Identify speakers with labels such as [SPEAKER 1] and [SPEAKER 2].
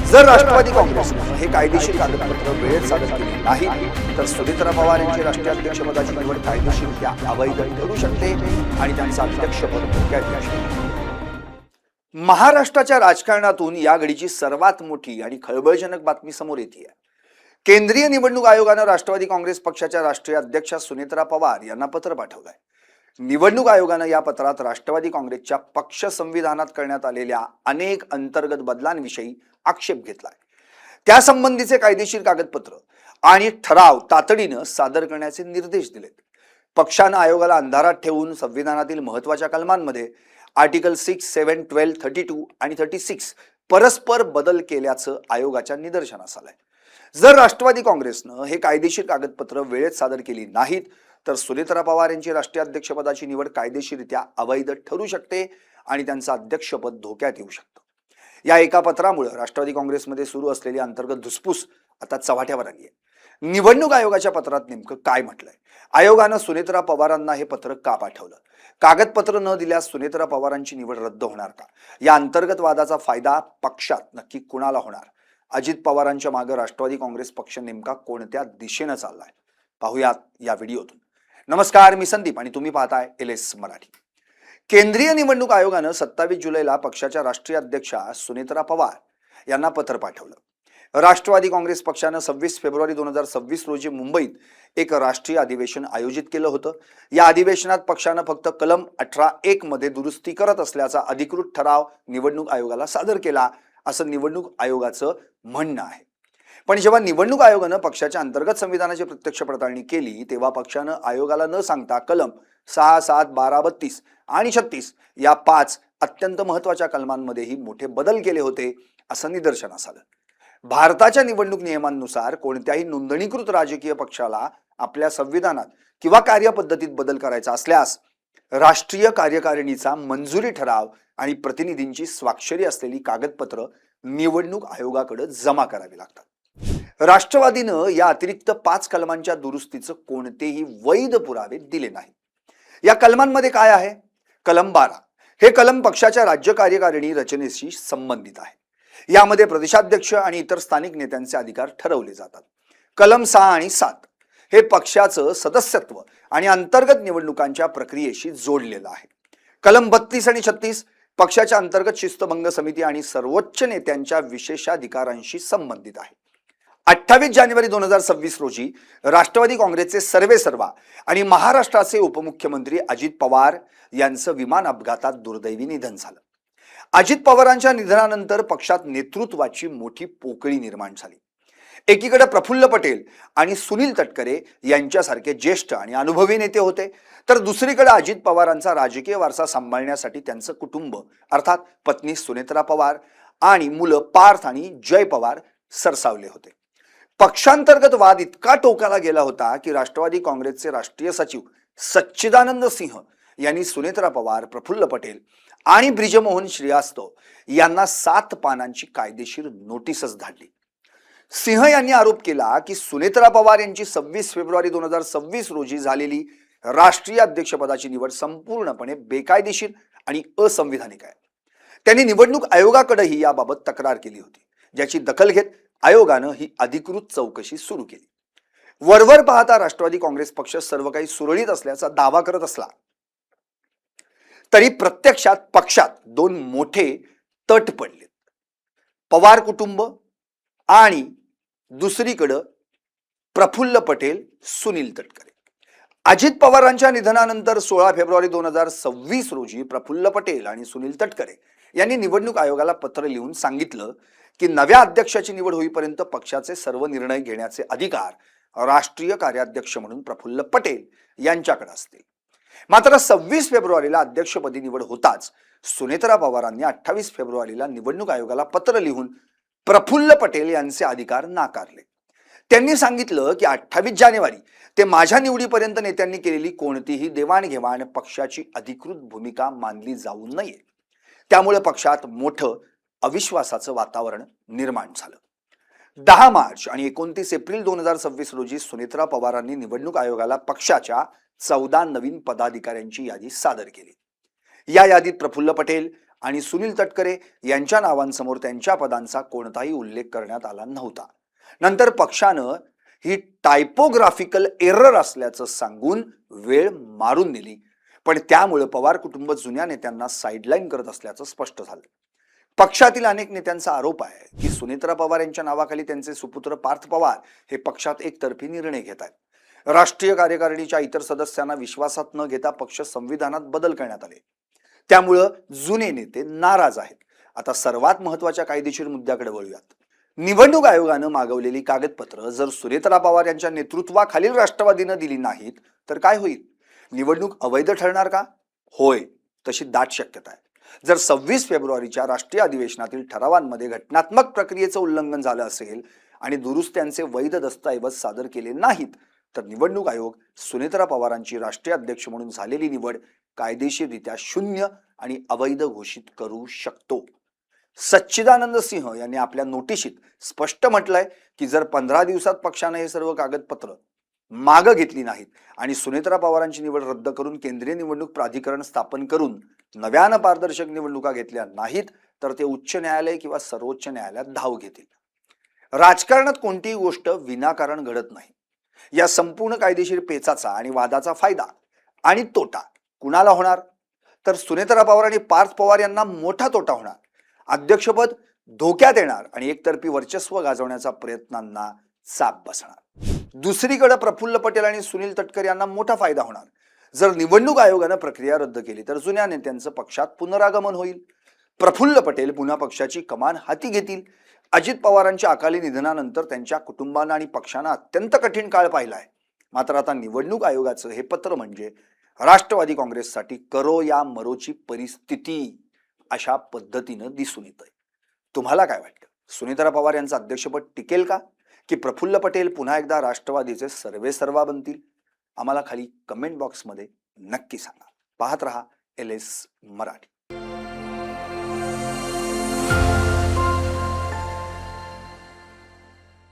[SPEAKER 1] जर राष्ट्रवादी काँग्रेसने हे कायदेशीर कागदपत्र वेळेत सादर केले नाही तर सुनेत्रा पवार यांची राष्ट्रीय अध्यक्षपदाची निवड कायदेशीररित्या अवैध ठरू शकते आणि त्यांचं अध्यक्षपद धोक्यात येऊ शकते. महाराष्ट्राच्या राजकारणातून या घडीची सर्वात मोठी आणि खळबळजनक बातमी समोर येते. केंद्रीय निवडणूक आयोगानं राष्ट्रवादी काँग्रेस पक्षाच्या राष्ट्रीय अध्यक्षा सुनेत्रा पवार यांना पत्र पाठवलंय. निवडणूक आयोगानं या पत्रात राष्ट्रवादी काँग्रेसच्या पक्ष संविधानात करण्यात आलेल्या अनेक अंतर्गत बदलांविषयी आक्षेप घेतलाय. त्यासंबंधीचे कायदेशीर कागदपत्र आणि ठराव तातडीनं सादर करण्याचे निर्देश दिलेत. पक्षानं आयोगाला अंधारात ठेवून संविधानातील महत्त्वाच्या कलमांमध्ये आर्टिकल 6, 7, 12, 32 आणि 36 परस्पर बदल केल्याचं आयोगाच्या निदर्शनास आलंय. जर राष्ट्रवादी काँग्रेसनं हे कायदेशीर कागदपत्र वेळेत सादर केली नाहीत तर सुनेत्रा पवार यांची राष्ट्रीय अध्यक्षपदाची निवड कायदेशीररित्या अवैध ठरू शकते आणि त्यांचं अध्यक्षपद धोक्यात येऊ शकतं. या एका पत्रामुळे राष्ट्रवादी काँग्रेसमध्ये सुरू असलेली अंतर्गत धुसफूस आता चव्हाट्यावर आली आहे. निवडणूक आयोगाच्या पत्रात नेमकं काय म्हटलंय? आयोगानं सुनेत्रा पवारांना हे पत्र का पाठवलं? कागदपत्र न दिल्यास सुनेत्रा पवारांची निवड रद्द होणार का? या अंतर्गत वादाचा फायदा पक्षात नक्की कुणाला होणार? अजित पवारांच्या मागे राष्ट्रवादी काँग्रेस पक्ष नेमका कोणत्या दिशेनं चाललाय? पाहूयात या व्हिडिओतून. नमस्कार, मी संदीप आणि तुम्ही पाहताय LS मराठी. केंद्रीय निवडणूक आयोगानं 27 जुलैला पक्षाच्या राष्ट्रीय अध्यक्षा सुनेत्रा पवार यांना पत्र पाठवलं. राष्ट्रवादी काँग्रेस पक्षानं 26 फेब्रुवारी 2026 रोजी मुंबईत एक राष्ट्रीय अधिवेशन आयोजित केलं होतं. या अधिवेशनात पक्षानं फक्त कलम 18(1) मध्ये दुरुस्ती करत असल्याचा अधिकृत ठराव निवडणूक आयोगाला सादर केला, असं निवडणूक आयोगाचं म्हणणं आहे. पण जेव्हा निवडणूक आयोगानं पक्षाच्या अंतर्गत संविधानाची प्रत्यक्ष पडताळणी केली तेव्हा पक्षानं आयोगाला न सांगता कलम 6, 7, 12, 32 आणि 36 या 5 अत्यंत महत्त्वाच्या कलमांमध्येही मोठे बदल केले होते, असं निदर्शनास आलं. भारताच्या निवडणूक नियमांनुसार कोणत्याही नोंदणीकृत राजकीय पक्षाला आपल्या संविधानात किंवा कार्यपद्धतीत बदल करायचा असल्यास राष्ट्रीय कार्यकारिणीचा मंजुरी ठराव आणि प्रतिनिधींची स्वाक्षरी असलेली कागदपत्र निवडणूक आयोगाकडे जमा करावी लागतात. राष्ट्रवादीनं या अतिरिक्त 5 कलमांच्या दुरुस्तीचं कोणतेही वैध पुरावे दिले नाही. या कलमांमध्ये काय आहे? कलम 12 हे कलम पक्षाच्या राज्य कार्यकारिणी रचनेशी संबंधित आहे. यामध्ये प्रदेशाध्यक्ष आणि इतर स्थानिक नेत्यांचे अधिकार ठरवले जातात. कलम 6 आणि 7 हे पक्षाचं सदस्यत्व आणि अंतर्गत निवडणुकांच्या प्रक्रियेशी जोडलेलं आहे. कलम 32 आणि 36 पक्षाच्या अंतर्गत शिस्तभंग समिती आणि सर्वोच्च नेत्यांच्या विशेषाधिकारांशी संबंधित आहे. 28 जानेवारी 2026 रोजी राष्ट्रवादी काँग्रेसचे सर्वेसर्वा आणि महाराष्ट्राचे उपमुख्यमंत्री अजित पवार यांचं विमान अपघातात दुर्दैवी निधन झालं. अजित पवारांच्या निधनानंतर पक्षात नेतृत्वाची मोठी पोकळी निर्माण झाली. एकीकडे प्रफुल्ल पटेल आणि सुनील तटकरे यांच्यासारखे ज्येष्ठ आणि अनुभवी नेते होते, तर दुसरीकडे अजित पवारांचा राजकीय वारसा सांभाळण्यासाठी त्यांचं कुटुंब अर्थात पत्नी सुनेत्रा पवार आणि मुलं पार्थ आणि जय पवार सरसावले होते. पक्षांतर्गत वाद इतका टोकाला गेला होता की राष्ट्रवादी काँग्रेसचे राष्ट्रीय सचिव सच्चिदानंद सिंह यांनी सुनेत्रा पवार, प्रफुल्ल पटेल आणि ब्रिजमोहन श्रीवास्तव यांना 7 पानांची कायदेशीर नोटीसच धाडली. सिंह यांनी आरोप केला की सुनेत्रा पवार यांची 26 फेब्रुवारी 2026 रोजी झालेली राष्ट्रीय अध्यक्षपदाची निवड संपूर्णपणे बेकायदेशीर आणि असंविधानिक आहे. त्यांनी निवडणूक आयोगाकडेही याबाबत तक्रार केली होती, ज्याची दखल घेत आयोगानं ही अधिकृत चौकशी सुरू केली. वरवर पाहता राष्ट्रवादी काँग्रेस पक्ष सर्व काही सुरळीत असल्याचा दावा करत असला तरी प्रत्यक्षात पक्षात 2 मोठे तट पडलेत. पवार कुटुंब आणि दुसरीकडं प्रफुल्ल पटेल, सुनील तटकरे. अजित पवारांच्या निधनानंतर 16 फेब्रुवारी 2026 रोजी प्रफुल्ल पटेल आणि सुनील तटकरे यांनी निवडणूक आयोगाला पत्र लिहून सांगितलं की नव्या अध्यक्षाची निवड होईपर्यंत पक्षाचे सर्व निर्णय घेण्याचे अधिकार राष्ट्रीय कार्याध्यक्ष म्हणून प्रफुल्ल पटेल यांच्याकडे असतील. मात्र 26 फेब्रुवारीला अध्यक्षपदी निवड होताच सुनेत्रा पवारांनी 28 फेब्रुवारीला निवडणूक आयोगाला पत्र लिहून प्रफुल्ल पटेल यांचे अधिकार नाकारले. त्यांनी सांगितलं की 28 जानेवारी ते माझ्या निवडीपर्यंत नेत्यांनी केलेली कोणतीही देवाणघेवाण पक्षाची अधिकृत भूमिका मानली जाऊ नये. त्यामुळे पक्षात मोठं अविश्वासाचं वातावरण निर्माण झालं. 10 मार्च आणि 29 एप्रिल 2026 रोजी सुनेत्रा पवारांनी निवडणूक आयोगाला पक्षाच्या 14 नवीन पदाधिकाऱ्यांची यादी सादर केली. या यादीत प्रफुल्ल पटेल आणि सुनील तटकरे यांच्या नावांसमोर त्यांच्या पदांचा कोणताही उल्लेख करण्यात आला नव्हता. नंतर पक्षानं ही टायपोग्राफिकल एरर असल्याचं सांगून वेळ मारून दिली, पण त्यामुळे पवार कुटुंब जुन्या नेत्यांना साईडलाईन करत असल्याचं स्पष्ट झालं. पक्षातील अनेक नेत्यांचा आरोप आहे की सुनेत्रा पवार यांच्या नावाखाली त्यांचे सुपुत्र पार्थ पवार हे पक्षात एकतर्फी निर्णय घेत आहेत. राष्ट्रीय कार्यकारिणीच्या इतर सदस्यांना विश्वासात न घेता पक्ष संविधानात बदल करण्यात आले. त्यामुळं जुने नेते नाराज आहेत. आता सर्वात महत्वाच्या कायदेशीर मुद्द्याकडे वळूयात. निवडणूक आयोगानं मागवलेली कागदपत्र जर सुनेत्रा पवार यांच्या नेतृत्वाखालील राष्ट्रवादीनं दिली नाहीत तर काय होईल? निवडणूक अवैध ठरणार का? होय, तशी दाट शक्यता आहे. जर 26 फेब्रुवारीच्या राष्ट्रीय अधिवेशनातील ठरावांमध्ये घटनात्मक प्रक्रियेचं उल्लंघन झालं असेल आणि दुरुस्त्यांचे वैध दस्तऐवज सादर केले नाहीत तर निवडणूक आयोग सुनेत्रा पवारांची राष्ट्रीय अध्यक्ष म्हणून झालेली निवड कायदेशीररित्या शून्य आणि अवैध घोषित करू शकतो. सच्चिदानंद सिंह यांनी आपल्या नोटिशीत स्पष्ट म्हटलंय की जर 15 दिवसात पक्षानं हे सर्व कागदपत्र मागं घेतली नाहीत आणि सुनेत्रा पवारांची निवड रद्द करून केंद्रीय निवडणूक प्राधिकरण स्थापन करून नव्यानं पारदर्शक निवडणुका घेतल्या नाहीत तर ते उच्च न्यायालय किंवा सर्वोच्च न्यायालयात धाव घेतील. राजकारणात कोणतीही गोष्ट विनाकारण घडत नाही. या संपूर्ण कायदेशीर पेचाचा आणि वादाचा फायदा आणि तोटा कुणाला होणार? तर सुनेत्रा पवार आणि पार्थ पवार यांना मोठा तोटा होणार. अध्यक्षपद धोक्यात येणार आणि एकतर्फी वर्चस्व गाजवण्याच्या प्रयत्नांना चाप बसणार. दुसरीकडे प्रफुल्ल पटेल आणि सुनील तटकरे यांना मोठा फायदा होणार. जर निवडणूक आयोगानं प्रक्रिया रद्द केली तर जुन्या नेत्यांचं पक्षात पुनरागमन होईल. प्रफुल्ल पटेल पुन्हा पक्षाची कमान हाती घेतील. अजित पवारांच्या अकाली निधनानंतर त्यांच्या कुटुंबानं आणि पक्षानं अत्यंत कठीण काळ पाहिलाय. मात्र आता निवडणूक आयोगाचं हे पत्र म्हणजे राष्ट्रवादी काँग्रेससाठी करो या मरोची परिस्थिती अशा पद्धतीनं दिसून येतंय. तुम्हाला काय वाटतं? सुनेत्रा पवार यांचं अध्यक्षपद टिकेल का, की प्रफुल्ल पटेल पुन्हा एकदा राष्ट्रवादीचे सर्वेसर्वा बनतील? आम्हाला खाली कमेंट बॉक्समध्ये नक्की सांगा. पाहत रहा LS मराठी.